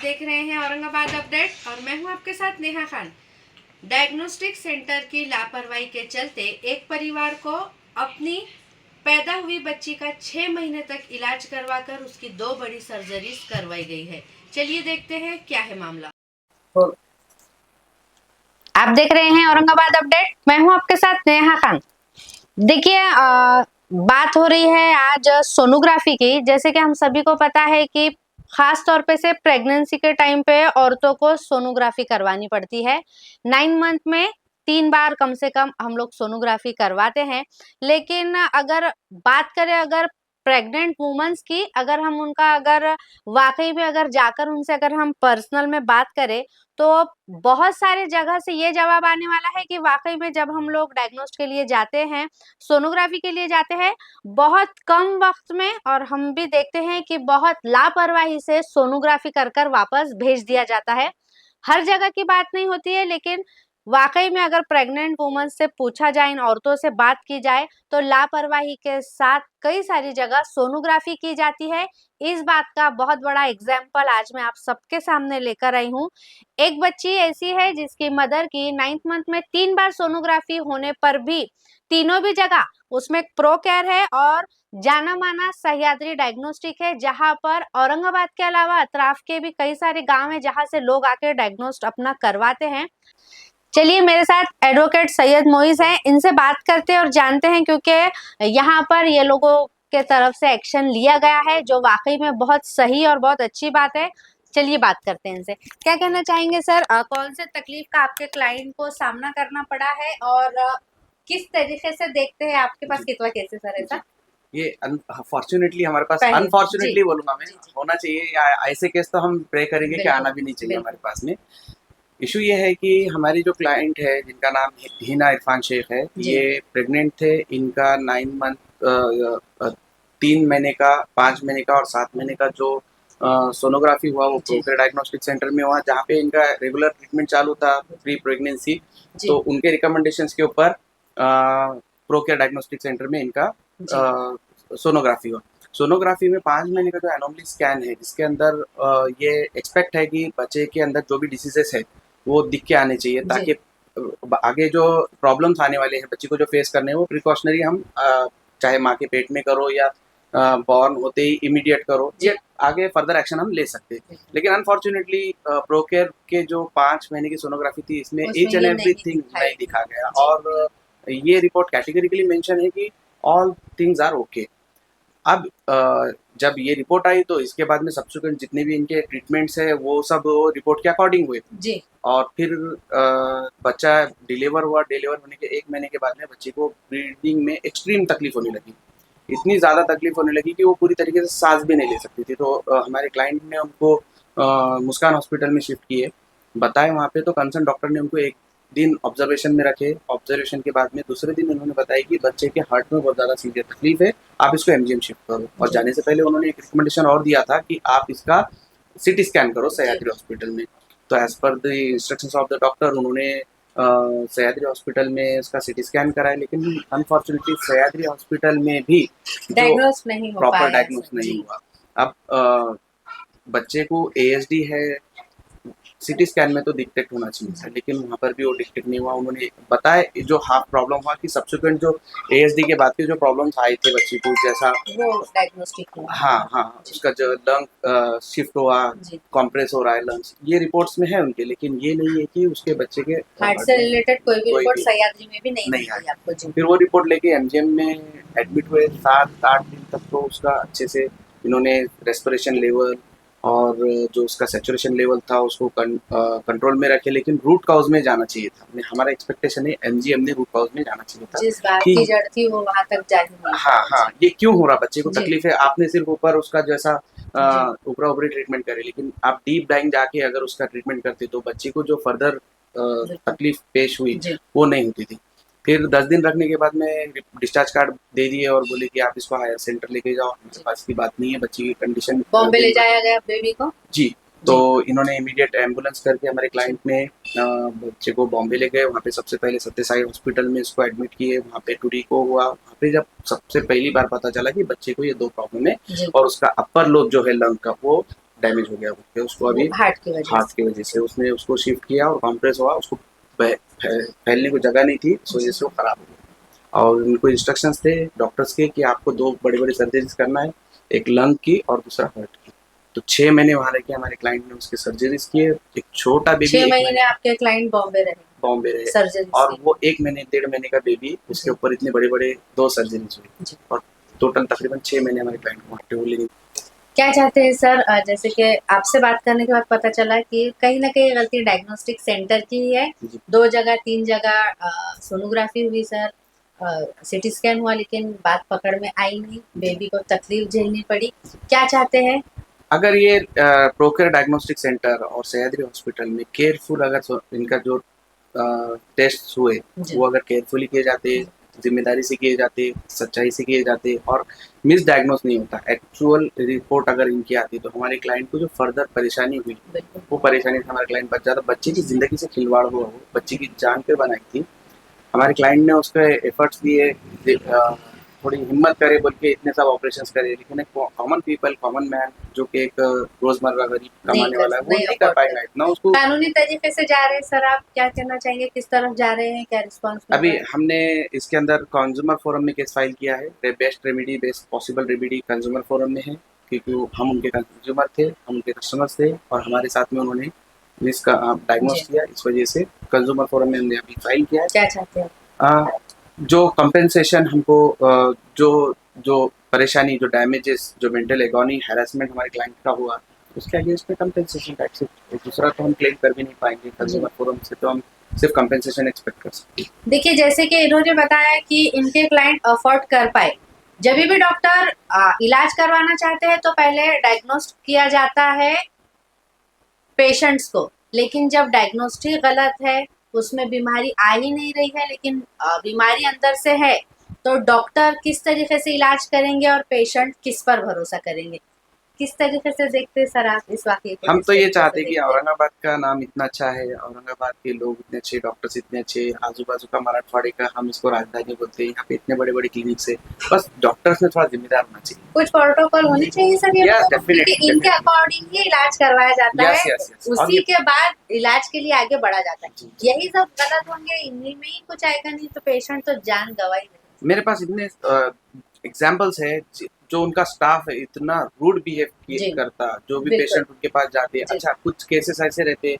देख रहे हैं औरंगाबाद अपडेट और मैं हूं आपके साथ नेहा खान। डायग्नोस्टिक सेंटर की लापरवाही के चलते एक परिवार को अपनी पैदा हुई बच्ची का 6 महीने तक इलाज करवाकर उसकी 2 बड़ी सर्जरीज करवाई गई है। चलिए देखते हैं क्या है मामला। आप देख रहे हैं औरंगाबाद अपडेट, मैं हूं आपके साथ नेहा खान। देखिए, बात हो रही है आज सोनोग्राफी की। जैसे कि हम सभी को पता है कि खास तौर पे से प्रेगनेंसी के टाइम पे औरतों को सोनोग्राफी करवानी पड़ती है। 9 मंथ में 3 बार कम से कम हम लोग सोनोग्राफी करवाते हैं। लेकिन अगर बात करें अगर प्रेग्नेंट वुमेन्स की, अगर हम उनका अगर वाकई में अगर जाकर उनसे अगर हम पर्सनल में बात करें तो बहुत सारे जगह से ये जवाब आने वाला है कि वाकई में जब हम लोग डायग्नोस्ट के लिए जाते हैं, सोनोग्राफी के लिए जाते हैं, बहुत कम वक्त में और हम भी देखते हैं कि बहुत लापरवाही से सोनोग्राफी कर कर वापस भेज दिया जाता है। हर जगह की बात नहीं होती है, लेकिन वाकई में अगर प्रेग्नेंट वुमन से पूछा जाए, इन औरतों से बात की जाए तो लापरवाही के साथ कई सारी जगह सोनोग्राफी की जाती है। इस बात का बहुत बड़ा एग्जाम्पल आज मैं आप सबके सामने लेकर आई हूँ। एक बच्ची ऐसी है जिसकी मदर की 9th मंथ में 3 बार सोनोग्राफी होने पर भी तीनों भी जगह उसमें प्रो केयर है और जाना माना सह्याद्री डायग्नोस्टिक है, जहां पर औरंगाबाद के अलावा अतराफ के भी कई सारे गांव हैं जहां से लोग आके डायग्नोस्ट अपना करवाते हैं। चलिए, मेरे साथ एडवोकेट सैयद मोइज हैं, इनसे बात करते हैं और जानते हैं, क्योंकि यहाँ पर ये लोगों के तरफ से एक्शन लिया गया है जो वाकई में बहुत सही और बहुत अच्छी बात है। चलिए बात करते हैं इनसे। क्या कहना चाहेंगे सर, कौन से तकलीफ का आपके क्लाइंट को सामना करना पड़ा है और किस तरीके से देखते हैं, आपके पास कितना केसेस है ऐसा? ये फॉर्चुनेटली हमारे पास, अनफॉर्चुनेटली बोलूंगा मैं, होना चाहिए या ऐसे केस तो हम प्रे करेंगे कि आना भी नहीं चाहिए हमारे पास में। इशू ये है कि हमारी जो क्लाइंट है जिनका नाम हिना इरफान शेख है, ये प्रेग्नेंट थे। इनका 9 मंथ 3 महीने का, 5 महीने का और 7 महीने का जो सोनोग्राफी हुआ वो प्रोकेयर डायग्नोस्टिक सेंटर में हुआ, जहाँ पे इनका रेगुलर ट्रीटमेंट चालू था प्री प्रेगनेंसी। तो उनके रिकमेंडेशंस के ऊपर प्रोकेयर डायग्नोस्टिक सेंटर में इनका सोनोग्राफी हुआ। सोनोग्राफी में 5 महीने का जो एनोमली स्कैन है, जिसके अंदर ये एक्सपेक्ट है कि बच्चे के अंदर जो भी डिसीजेस है वो दिख के आने चाहिए, ताकि आगे जो प्रॉब्लम्स आने वाले हैं बच्चे को जो फेस करने हैं वो प्रिकॉशनरी हम चाहे माँ के पेट में करो या बॉर्न होते ही इमीडिएट करो, ये आगे फर्दर एक्शन हम ले सकते हैं। लेकिन अनफॉर्चुनेटली प्रोकेयर के जो 5 महीने की सोनोग्राफी थी, इसमें ईच एंड एवरीथिंग नहीं दिखा गया और ये रिपोर्ट कैटेगरिकली मेंशन है कि ऑल थिंग्स आर ओके। अब जब ये रिपोर्ट आई तो इसके बाद में सब्सिक्वेंट जितने भी इनके ट्रीटमेंट्स है वो सब रिपोर्ट के अकॉर्डिंग हुए जी। और फिर बच्चा डिलीवर हुआ। डिलीवर होने के 1 महीने के बाद में बच्चे को ब्रीदिंग में एक्सट्रीम तकलीफ होने लगी, इतनी ज़्यादा तकलीफ होने लगी कि वो पूरी तरीके से सांस भी नहीं ले सकती थी। तो हमारे क्लाइंट ने उनको मुस्कान हॉस्पिटल में शिफ्ट किए, बताए वहाँ पे। तो कंसर्न डॉक्टर ने उनको 1 दिन ऑब्जर्वेशन में रखे। ऑब्जर्वेशन के बाद में दूसरे दिन उन्होंने बताया कि बच्चे के हार्ट में बहुत ज़्यादा सीवियर तकलीफ है, आप इसको एमजीएम शिफ्ट करो। और जाने से पहले उन्होंने एक रिकमेंडेशन और दिया था कि आप इसका सिटी स्कैन करो सह्याद्री हॉस्पिटल में। तो as per the instructions of the doctor उन्होंने सह्याद्री हॉस्पिटल में इसका सिटी स्कैन कराया, लेकिन अनफॉर्चुनेटली सह्याद्री हॉस्पिटल में भी प्रॉपर डायग्नोस नहीं हुआ। अब बच्चे को एएसडी है, सिटी स्कैन में तो डिटेक्ट होना चाहिए था, लेकिन वहाँ पर भी वो डिटेक्ट नहीं हुआ। उन्होंने बताया जो हाफ प्रॉब्लम हुआ कि सब्सिक्वेंट जो एएसडी के बाद के जो प्रॉब्लम्स आए थे बच्चे को, जैसा वो डायग्नोस्टिक हुआ। हाँ, उसका जो लंग शिफ्ट हुआ, कॉम्प्रेस हो रहा है लंग्स, ये रिपोर्ट्स में है उनके, लेकिन ये नहीं है कि उसके बच्चे के हार्ट से रिलेटेड कोई भी रिपोर्ट सह्याद्री में भी नहीं आई आपको जी। फिर वो रिपोर्ट लेके एमजीएम में एडमिट हुए। 7-8 दिन तक तो उसका अच्छे से इन्होंने रेस्पिरेशन लेवल और जो उसका सैचुरेशन लेवल था उसको कंट्रोल में रखे, लेकिन रूट काउज में जाना चाहिए था। हमारा एक्सपेक्टेशन है एमजीएम ने रूट काउज में जाना चाहिए था, जिस बात की जड़ थी वो वहां तक जानी नहीं। हाँ, ये क्यों हो रहा, बच्चे को तकलीफ है, आपने सिर्फ ऊपर उसका जैसा ऊपरा ऊपरी ट्रीटमेंट करे, लेकिन आप डीप डाइंग जाके अगर उसका ट्रीटमेंट करते तो बच्चे को जो फर्दर तकलीफ पेश हुई वो नहीं होती थी। फिर 10 दिन रखने के बाद में डिस्चार्ज कार्ड दे दिए और बोले कि आप इसको हायर सेंटर लेके जाओ। मेरे पास की बात नहीं है, बच्ची की कंडीशन बॉम्बे ले जाया गया बेबी को जी। तो इन्होंने इमीडिएट एम्बुलेंस करके हमारे क्लाइंट ने बच्चे को बॉम्बे ले गए। वहाँ पे सबसे पहले सत्यसाई हॉस्पिटल में इसको एडमिट किए, वहाँ पे टूरिको हुआ। वहाँ पे जब सबसे पहली बार पता चला कि बच्चे को ये 2 प्रॉब्लम है और उसका अपर लोब जो है लंग का वो डैमेज हो गया उसके, उसको अभी हार्ट की वजह से उसने उसको शिफ्ट किया और कंप्रेस हुआ, उसको फैलने को जगह नहीं थी, इस वजह से वो खराब हो गया। और उनको इंस्ट्रक्शंस थे डॉक्टर्स के कि आपको 2 बड़ी-बड़ी सर्जरीज करना है, एक लंग की और दूसरा हार्ट की। तो 6 महीने वहाँ रह के हमारे क्लाइंट ने उसकी सर्जरीज किए। एक छोटा बेबी 6 महीने आपके क्लाइंट बॉम्बे रहे सर्जरी और वो 1 महीने 1.5 महीने का बेबी, उसके ऊपर इतने बड़े-बड़े 2 सर्जरीज हुई और टोटल तकरीबन 6 महीने हमारे क्लाइंट को एक्टिवली। क्या चाहते हैं सर, जैसे कि आपसे बात करने के बाद पता चला कि कहीं ना कहीं गलती डायग्नोस्टिक सेंटर की ही है। 2 जगह 3 जगह सोनोग्राफी हुई सर, सिटी स्कैन हुआ, लेकिन बात पकड़ में आई नहीं, बेबी को तकलीफ झेलनी पड़ी। क्या चाहते हैं? अगर ये प्रोकेयर डायग्नोस्टिक सेंटर और सह्याद्री हॉस्पिटल में केयरफुल अगर इनका जो टेस्ट हुए वो अगर केयरफुली किए जाते, जिम्मेदारी से किए जाते, सच्चाई से किए जाते और मिस डायग्नोस नहीं होता, एक्चुअल रिपोर्ट अगर इनकी आती तो हमारे क्लाइंट को जो फर्दर परेशानी हुई वो परेशानी से हमारा क्लाइंट बच जाता। बच्चे की ज़िंदगी से खिलवाड़ हुआ, वो बच्चे की जान पे बनाई थी। हमारे क्लाइंट ने उसके एफर्ट्स दिए, थोड़ी हिम्मत करे बोल के इतने सब ऑपरेशंस करे, लेकिन एक कॉमन पीपल, कॉमन मैन जो कि एक रोजमर्रा गरीब कमाने वाला है, वो नहीं कर पाएगा इतना। उसको कानूनी तरीके से जा रहे हैं सर, आप क्या कहना चाहेंगे, किस तरफ जा रहे हैं, क्या रिस्पॉन्स? अभी हमने इसके अंदर कंज्यूमर फोरम में केस फाइल किया है। Best remedy, best possible remedy consumer forum में है, क्योंकि हम उनके कंज्यूमर थे, हम उनके कस्टमर्स थे और हमारे साथ में उन्होंने इसका डायग्नोस किया, इस वजह से कंज्यूमर फोरम में हमने अभी फाइल किया है। क्या चाहते हैं? जो कंपेंसेशन हमको जो जो परेशानी, जो डैमेजेस, जो मेंटल एगोनी, हैरेसमेंट हमारे क्लाइंट का हुआ, उसके अगेंस्ट में कंपेंसेशन का दूसरा तो हम क्लेम कर भी नहीं पाएंगे। कंज्यूमर फोरम से तो हम सिर्फ कंपेंसेशन एक्सपेक्ट कर सकते हैं। देखिए, जैसे कि इन्होंने बताया कि इनके क्लाइंट अफोर्ड कर पाए, जब भी डॉक्टर इलाज करवाना चाहते हैं तो पहले डायग्नोस्ट किया जाता है पेशेंट्स को, लेकिन जब डायग्नोस्टिक गलत है, उसमें बीमारी आ ही नहीं रही है, लेकिन बीमारी अंदर से है, तो डॉक्टर किस तरीके से इलाज करेंगे और पेशेंट किस पर भरोसा करेंगे? किस तरीके से देखते हैं सर आप इस वाकये को? हम तो ये चाहते हैं कि औरंगाबाद का नाम इतना अच्छा है, औरंगाबाद के लोग इतने अच्छे, डॉक्टर्स इतने अच्छे, आजू बाजू का मराठवाड़े का हम इसको राजधानी बोलते हैं, यहाँ पे इतने बड़े बड़े क्लिनिक्स है, बस डॉक्टर्स में थोड़ा जिम्मेदार होना चाहिए। कुछ प्रोटोकॉल होनी चाहिए सर, ये डेफिनेटली इनके अकॉर्डिंग ही इलाज करवाया जाता है, उसी के बाद इलाज के लिए आगे बढ़ा जाता है। यही सब गलत होंगे, इन्हीं में ही कुछ आएगा, नहीं तो पेशेंट तो जान गवाई। मेरे पास इतने एग्जाम्पल्स है जो उनका स्टाफ है इतना रूड बिहेव करता, जो भी पेशेंट उनके पास जाते हैं। अच्छा, कुछ केसेस ऐसे रहते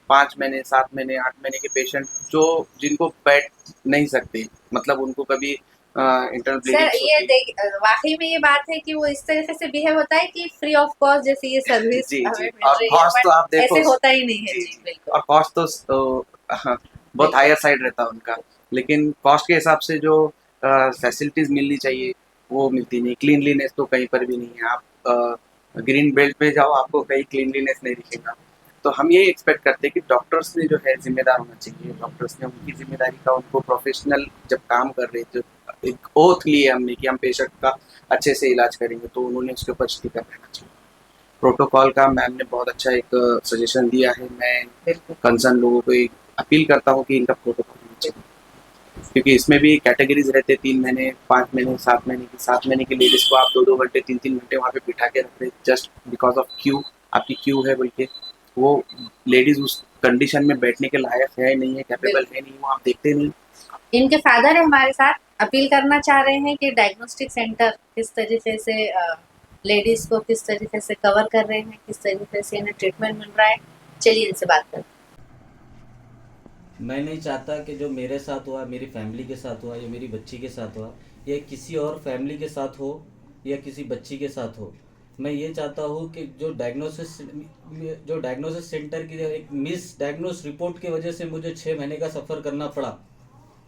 5 महीने 7 महीने 8 महीने के पेशेंट जो जिनको बैठ नहीं सकते, मतलब उनको कभी इंटरनल ब्लीडिंग। ये वाकई में ये बात है कि वो इस तरीके से बिहेव होता है कि फ्री ऑफ कॉस्ट जैसे ये सर्विस जी जी, और कॉस्ट तो आप देखो ऐसे होता ही नहीं है। जी बिल्कुल, और कॉस्ट तो बहुत हायर साइड रहता है उनका, लेकिन कॉस्ट के हिसाब से जो फैसिलिटीज मिलनी चाहिए वो मिलती नहीं। क्लीनलीनेस तो कहीं पर भी नहीं है। आप ग्रीन बेल्ट पे जाओ, आपको कहीं क्लीनलीनेस नहीं दिखेगा। तो हम ये एक्सपेक्ट करते हैं कि डॉक्टर्स ने जो है जिम्मेदार होना चाहिए, डॉक्टर्स ने उनकी जिम्मेदारी का, उनको प्रोफेशनल जब काम कर रहे थे, एक ओथ लिए हमने कि हम पेशेंट का अच्छे से इलाज करेंगे, तो उन्होंने उसके ऊपर स्टिकर रहना चाहिए। प्रोटोकॉल का मैम ने बहुत अच्छा एक सजेशन दिया है। मैं कंसर्न लोगों को अपील करता हूँ कि इनका प्रोटोकॉल होना चाहिए, क्योंकि इसमें भी कैटेगरीज रहते, 3 महीने 5 महीने 7 महीने की। 7 महीने की लेडीज को आप 2-2 घंटे 3-3 घंटे वहाँ पे बिठा के रख रहे, जस्ट बिकॉज ऑफ क्यू, आपकी क्यू है बोल के। वो लेडीज उस कंडीशन में बैठने के लायक है नहीं है, कैपेबल है नहीं, वो आप देखते नहीं। इनके फादर है हमारे साथ, अपील करना चाह रहे हैं कि डायग्नोस्टिक सेंटर किस तरीके से लेडीज को किस तरीके से कवर कर रहे हैं, किस तरीके से इन्हें ट्रीटमेंट मिल रहा है। चलिए इनसे बात करें। मैं नहीं चाहता कि जो मेरे साथ हुआ, मेरी फैमिली के साथ हुआ, या मेरी बच्ची के साथ हुआ, या किसी और फैमिली के साथ हो, या किसी बच्ची के साथ हो। मैं ये चाहता हूँ कि जो डायग्नोसिस सेंटर की एक मिस डायग्नोस रिपोर्ट की वजह से मुझे 6 महीने का सफ़र करना पड़ा,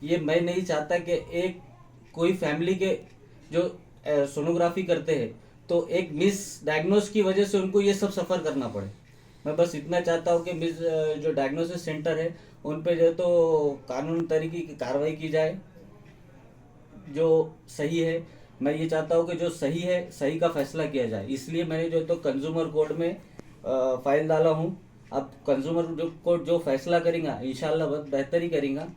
ये मैं नहीं चाहता कि एक कोई फैमिली के जो सोनोग्राफी करते हैं तो एक मिस डायग्नोस की वजह से उनको ये सब सफ़र करना पड़े। मैं बस इतना चाहता हूँ कि मिस जो डायग्नोसिस सेंटर है उन पे जो तो कानून तरीके की कार्रवाई की जाए जो सही है। मैं ये चाहता हूँ कि जो सही है सही का फैसला किया जाए, इसलिए मैंने जो तो कंज्यूमर कोर्ट में फाइल डाला हूँ। अब कंज्यूमर कोर्ट जो फैसला करेगा इंशाल्लाह बहुत बेहतर ही करेगा।